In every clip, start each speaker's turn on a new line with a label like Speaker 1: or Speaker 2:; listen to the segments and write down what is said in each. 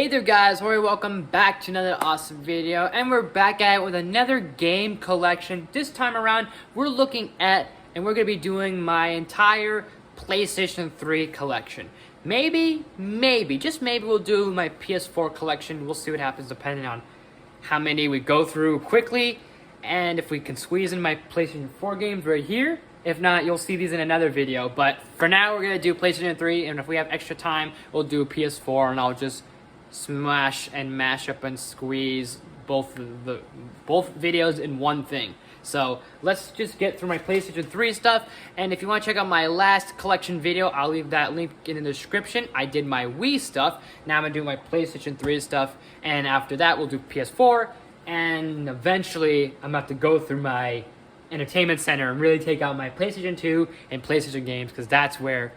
Speaker 1: Hey there guys, welcome back to another awesome video, and we're back at it with another game collection. This time around, we're looking at, and we're going to be doing my entire PlayStation 3 collection. Maybe, just maybe we'll do my PS4 collection. We'll see what happens depending on how many we go through quickly, and if we can squeeze in my PlayStation 4 games right here. If not, you'll see these in another video, but for now we're going to do PlayStation 3, and if we have extra time, we'll do PS4, and I'll just smash and mash up and squeeze both videos in one thing. So let's just get through my PlayStation 3 stuff, and if you want to check out my last collection video, I'll leave that link in the description. I did my Wii stuff, now I'm going to do my PlayStation 3 stuff, and after that we'll do PS4, and eventually I'm about to go through my entertainment center and really take out my PlayStation 2 and PlayStation games, because that's where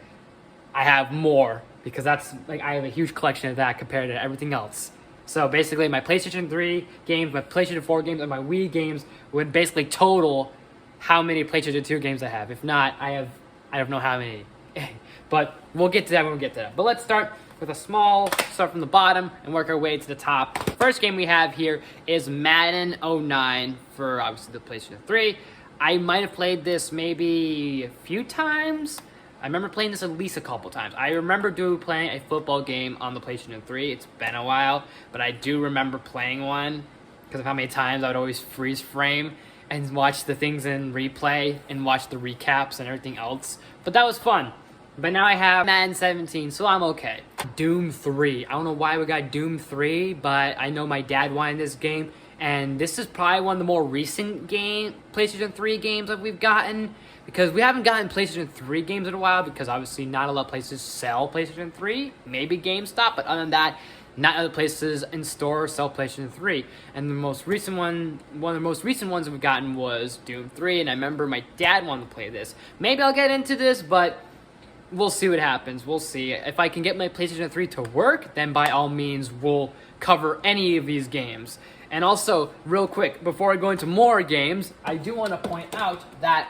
Speaker 1: I have more, because that's like I have a huge collection of that compared to everything else. So basically my PlayStation 3 games, my PlayStation 4 games, and my Wii games would basically total how many PlayStation 2 games I have. If not, I don't know how many. But we'll get to that when we get to that. But let's start with start from the bottom and work our way to the top. First game we have here is Madden 09 for obviously the PlayStation 3. I might have played this maybe a few times. I remember playing this at least a couple times. I remember playing a football game on the PlayStation 3. It's been a while, but I do remember playing one because of how many times I would always freeze frame and watch the things in replay and watch the recaps and everything else. But that was fun. But now I have Madden 17, so I'm okay. Doom 3. I don't know why we got Doom 3, but I know my dad wanted this game. And this is probably one of the more recent PlayStation 3 games that we've gotten, because we haven't gotten PlayStation 3 games in a while, because obviously not a lot of places sell PlayStation 3, maybe GameStop, but other than that, not other places in store sell PlayStation 3. And the most recent one of the most recent ones that we've gotten was Doom 3, and I remember my dad wanted to play this. Maybe I'll get into this, but we'll see what happens. We'll see. If I can get my PlayStation 3 to work, then by all means we'll cover any of these games. And also, real quick, before I go into more games, I do want to point out that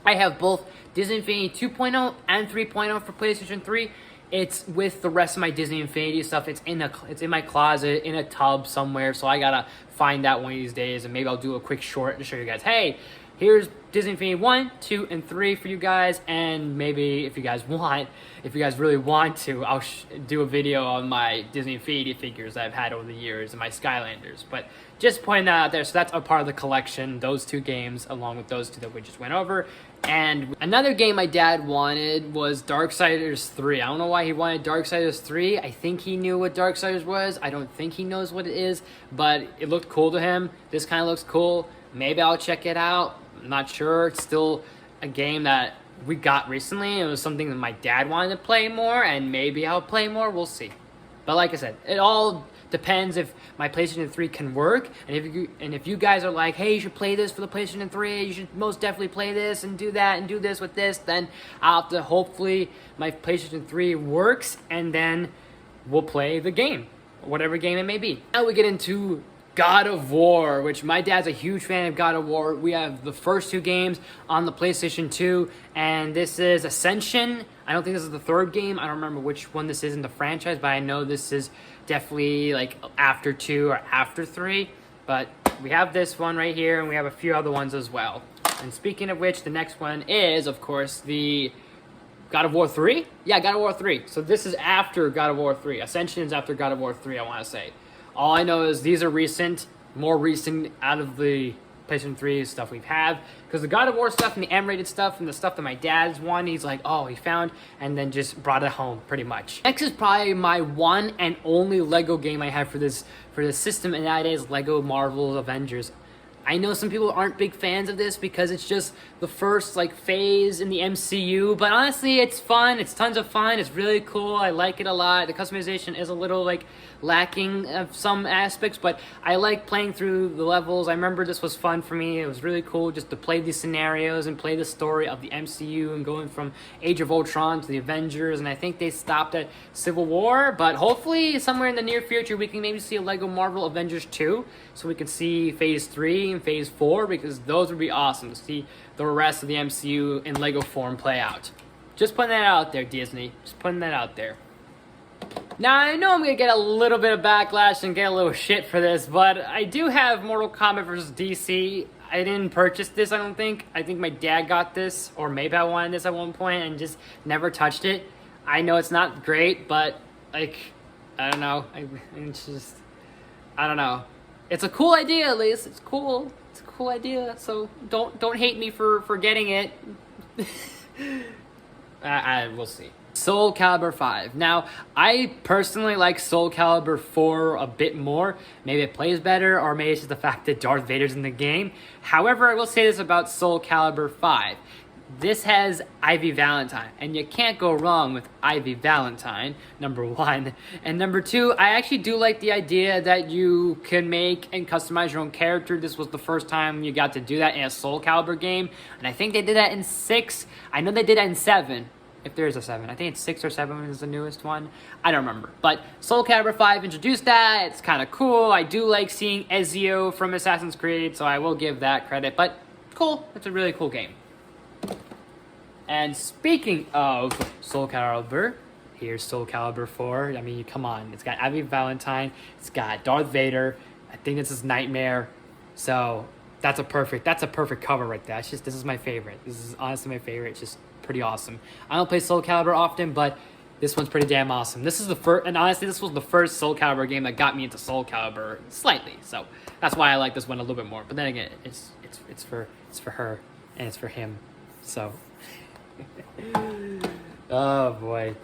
Speaker 1: I have both Disney Infinity 2.0 and 3.0 for PlayStation 3. It's with the rest of my Disney Infinity stuff. It's in my closet, in a tub somewhere, so I gotta find that one of these days, and maybe I'll do a quick short to show you guys, hey, here's Disney Infinity 1, 2, and 3 for you guys, and maybe if you guys really want to, I'll do a video on my Disney Infinity figures that I've had over the years and my Skylanders. But just pointing that out there, so that's a part of the collection, those two games, along with those two that we just went over. And another game my dad wanted was Darksiders 3. I don't know why he wanted Darksiders 3. I think he knew what Darksiders was. I don't think he knows what it is, but it looked cool to him. This kind of looks cool. Maybe I'll check it out. I'm not sure. It's still a game that we got recently. It was something that my dad wanted to play more, and maybe I'll play more. We'll see. But like I said, it all depends if my PlayStation 3 can work, and if you guys are like, hey, you should play this for the PlayStation 3, you should most definitely play this and do that and do this with this, then I'll have to, hopefully my PlayStation 3 works, and then we'll play the game, whatever game it may be. Now we get into God of War, which my dad's a huge fan of God of War. We have the first two games on the PlayStation 2, and this is Ascension. I don't think this is the third game. I don't remember which one this is in the franchise, but I know this is definitely like after 2 or after 3. But we have this one right here, and we have a few other ones as well. And speaking of which, the next one is, of course, the God of War 3? Yeah, God of War 3. So this is after God of War 3. Ascension is after God of War 3, I want to say. All I know is these are more recent out of the PlayStation 3 stuff we've had. Because the God of War stuff and the M-rated stuff and the stuff that my dad's won, he's like, oh, he found, and then just brought it home, pretty much. Next is probably my one and only Lego game I have for this system, and that is Lego Marvel's Avengers. I know some people aren't big fans of this because it's just the first phase in the MCU, but honestly it's fun, it's tons of fun, it's really cool, I like it a lot. The customization is a little lacking of some aspects, but I like playing through the levels. I remember this was fun for me. It was really cool just to play these scenarios and play the story of the MCU and going from Age of Ultron to the Avengers, and I think they stopped at Civil War, but hopefully somewhere in the near future we can maybe see a Lego Marvel Avengers 2, so we can see Phase 3 and Phase 4, because those would be awesome to see the rest of the MCU in Lego form play out. Just putting that out there, Disney. Just putting that out there. Now, I know I'm going to get a little bit of backlash and get a little shit for this, but I do have Mortal Kombat vs. DC. I didn't purchase this, I don't think. I think my dad got this, or maybe I wanted this at one point and just never touched it. I know it's not great, but, like, I don't know. It's just, I don't know. It's a cool idea, at least. It's cool. It's a cool idea, so don't hate me for getting it. We'll see. Soulcalibur 5. Now, I personally like Soulcalibur 4 a bit more. Maybe it plays better, or maybe it's just the fact that Darth Vader's in the game. However, I will say this about Soulcalibur 5. This has Ivy Valentine, and you can't go wrong with Ivy Valentine, number one. And number two, I actually do like the idea that you can make and customize your own character. This was the first time you got to do that in a Soulcalibur game, and I think they did that in 6. I know they did that in 7. If there is a 7. I think it's 6 or 7 is the newest one. I don't remember. But Soulcalibur 5 introduced that. It's kind of cool. I do like seeing Ezio from Assassin's Creed, so I will give that credit. But cool. It's a really cool game. And speaking of Soulcalibur, here's Soulcalibur 4. I mean, come on. It's got Ivy Valentine. It's got Darth Vader. I think this is Nightmare. So that's a perfect cover right there. This is my favorite. This is honestly my favorite. It's just pretty awesome. I don't play Soulcalibur often, but this one's pretty damn awesome. This is the first, and honestly, this was the first Soulcalibur game that got me into Soulcalibur slightly. So that's why I like this one a little bit more. But then again, it's for her and it's for him. So, oh boy.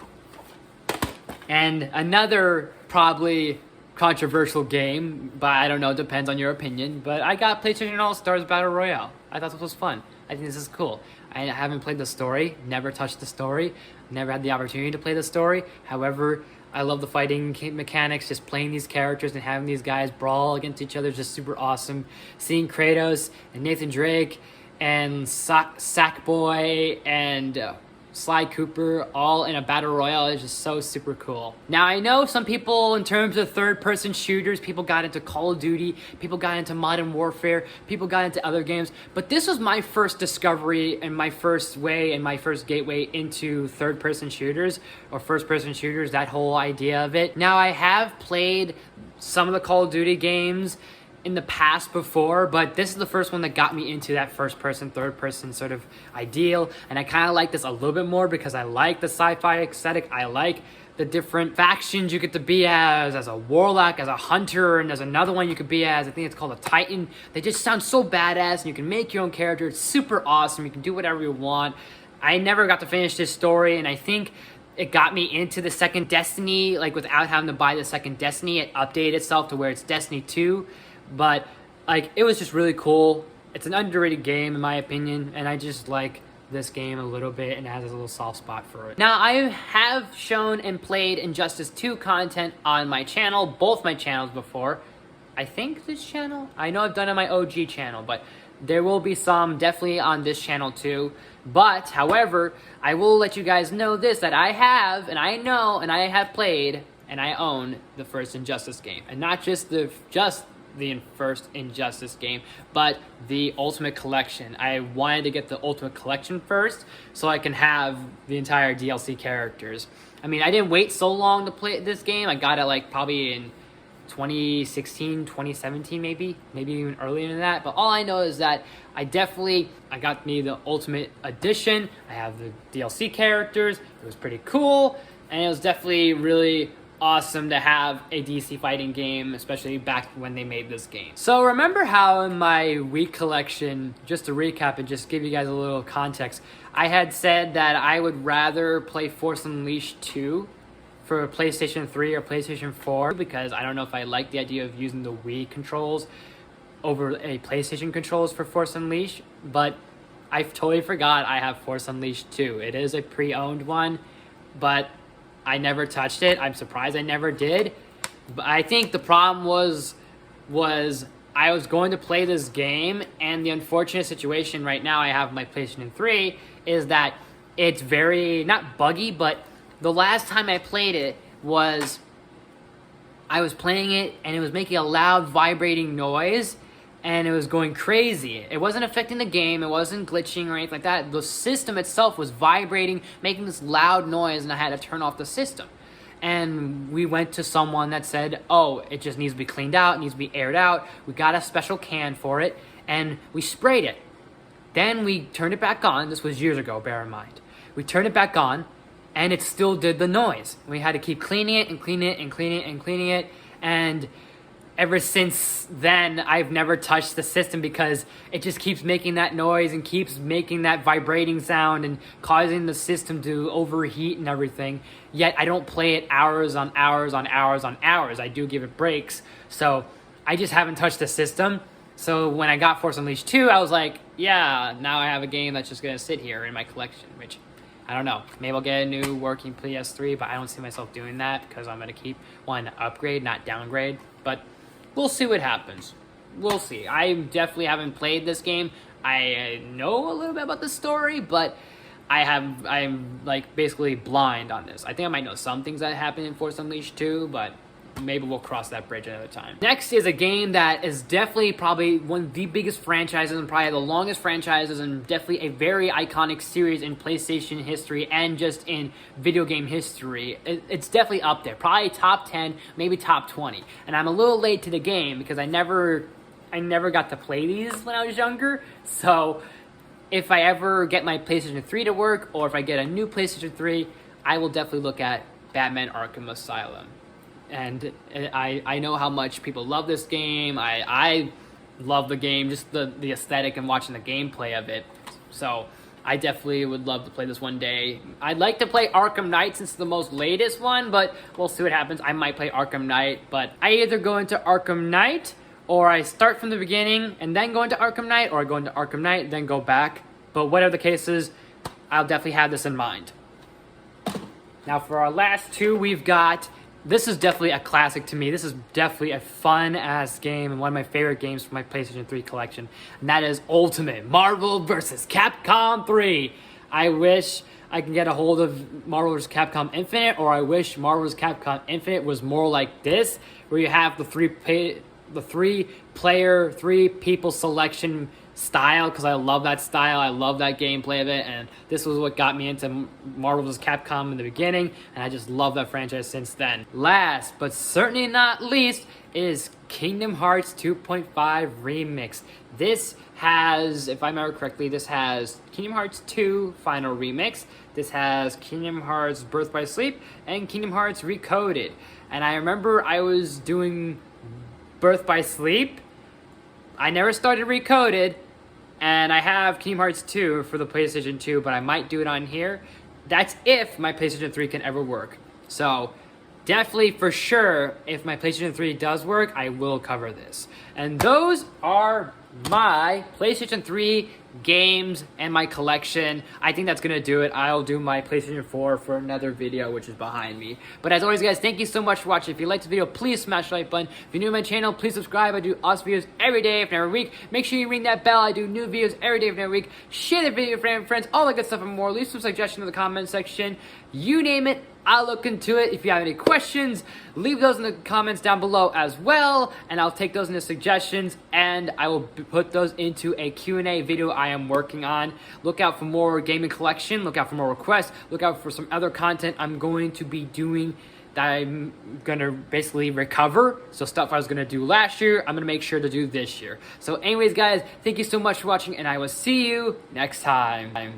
Speaker 1: And another probably controversial game, but I don't know, depends on your opinion. But I got PlayStation All-Stars Battle Royale. I thought this was fun. I think this is cool. I haven't played the story, never touched the story, never had the opportunity to play the story. However, I love the fighting mechanics, just playing these characters and having these guys brawl against each other is just super awesome. Seeing Kratos and Nathan Drake and Sackboy and Sly Cooper all in a battle royale is just so super cool. Now, I know some people, in terms of third-person shooters, people got into Call of Duty, people got into Modern Warfare, people got into other games, but this was my first discovery and my first way and my first gateway into third-person shooters or first-person shooters, that whole idea of it. Now, I have played some of the Call of Duty games in the past before, but this is the first one that got me into that first-person, third-person sort of ideal, and I kind of like this a little bit more because I like the sci-fi aesthetic. I like the different factions you get to be as a warlock, as a hunter, and there's another one you could be as, I think it's called a titan. They just sound so badass, and you can make your own character. It's super awesome. You can do whatever you want. I never got to finish this story, and I think it got me into the second Destiny, like without having to buy the second Destiny. It updated itself to where it's Destiny 2. But, like, it was just really cool. It's an underrated game, in my opinion, and I just like this game a little bit, and it has a little soft spot for it. Now, I have shown and played Injustice 2 content on my channel, both my channels before. I think this channel? I know I've done it on my OG channel, but there will be some definitely on this channel too. But, however, I will let you guys know this, that I have, and I know, and I have played, and I own the first Injustice game. And not just the first Injustice game, but the Ultimate Collection. I wanted to get the Ultimate Collection first so I can have the entire DLC characters. I mean, I didn't wait so long to play this game. I got it like probably in 2016, 2017 maybe even earlier than that. But all I know is that I got me the Ultimate Edition. I have the DLC characters. It was pretty cool, and it was definitely really awesome to have a DC fighting game, especially back when they made this game. So remember how in my Wii collection, just to recap and just give you guys a little context, I had said that I would rather play Force Unleashed 2 for PlayStation 3 or PlayStation 4 because I don't know if I like the idea of using the Wii controls over a PlayStation controls for Force Unleashed, but I totally forgot I have Force Unleashed 2. It is a pre-owned one, but I never touched it. I'm surprised I never did. But I think the problem was I was going to play this game, and the unfortunate situation right now I have my PlayStation 3 is that it's very, not buggy, but the last time I played it I was playing it, and it was making a loud vibrating noise, and it was going crazy. It wasn't affecting the game, it wasn't glitching or anything like that. The system itself was vibrating, making this loud noise, and I had to turn off the system. and we went to someone that said, oh, it just needs to be cleaned out, it needs to be aired out. We got a special can for it, and we sprayed it. Then we turned it back on. This was years ago, bear in mind. We turned it back on, and it still did the noise. We had to keep cleaning it and cleaning it and cleaning it and cleaning it, and ever since then, I've never touched the system because it just keeps making that noise and keeps making that vibrating sound and causing the system to overheat and everything. Yet I don't play it hours on hours on hours on hours. I do give it breaks. So I just haven't touched the system. So when I got Force Unleashed 2, I was like, yeah, now I have a game that's just going to sit here in my collection, which I don't know. Maybe I'll get a new working PS3, but I don't see myself doing that because I'm going to keep wanting to upgrade, not downgrade. But we'll see what happens. We'll see. I definitely haven't played this game. I know a little bit about the story, but I'm like basically blind on this. I think I might know some things that happen in Force Unleashed 2, but maybe we'll cross that bridge another time. Next is a game that is definitely probably one of the biggest franchises and probably the longest franchises and definitely a very iconic series in PlayStation history and just in video game history. It's definitely up there. Probably top 10, maybe top 20. And I'm a little late to the game because I never got to play these when I was younger. So if I ever get my PlayStation 3 to work or if I get a new PlayStation 3, I will definitely look at Batman Arkham Asylum. And I know how much people love this game. I love the game, just the aesthetic and watching the gameplay of it. So I definitely would love to play this one day. I'd like to play Arkham Knight since it's the most latest one, but we'll see what happens. I might play Arkham Knight, but I either go into Arkham Knight, or I start from the beginning and then go into Arkham Knight, or I go into Arkham Knight, then go back. But whatever the case is, I'll definitely have this in mind. Now for our last two, we've got... This is definitely a classic to me. This is definitely a fun-ass game and one of my favorite games from my PlayStation 3 collection. And that is Ultimate Marvel vs. Capcom 3. I wish I can get a hold of Marvel vs. Capcom Infinite, or I wish Marvel vs. Capcom Infinite was more like this, where you have the three-player, three-people selection style, because I love that style. I love that gameplay of it, and this was what got me into Marvel vs. Capcom in the beginning, and I just love that franchise since then. Last, but certainly not least, is Kingdom Hearts 2.5 Remix. This has, if I remember correctly, this has Kingdom Hearts 2 Final Remix, this has Kingdom Hearts Birth by Sleep, and Kingdom Hearts Recoded. And I remember I was doing Birth by Sleep. I never started Recoded, and I have Kingdom Hearts 2 for the PlayStation 2, but I might do it on here. That's if my PlayStation 3 can ever work. So, definitely for sure, if my PlayStation 3 does work, I will cover this. And those are my PlayStation 3 games and my collection. I think that's gonna do it. I'll do my PlayStation 4 for another video, which is behind me. But as always, guys, thank you so much for watching. If you liked the video, please smash the like button. If you're new to my channel, please subscribe. I do awesome videos every day, if not every week. Make sure you ring that bell. I do new videos every day, if not every week. Share the video with your friends, all that good stuff and more. Leave some suggestions in the comment section. You name it, I'll look into it. If you have any questions, leave those in the comments down below as well, and I'll take those into suggestions, and I will put those into a Q&A video I am working on. Look out for more gaming collection, look out for more requests, look out for some other content I'm going to be doing that I'm gonna basically recover. So stuff I was gonna do last year, I'm gonna make sure to do this year. So anyways, guys, thank you so much for watching, and I will see you next time.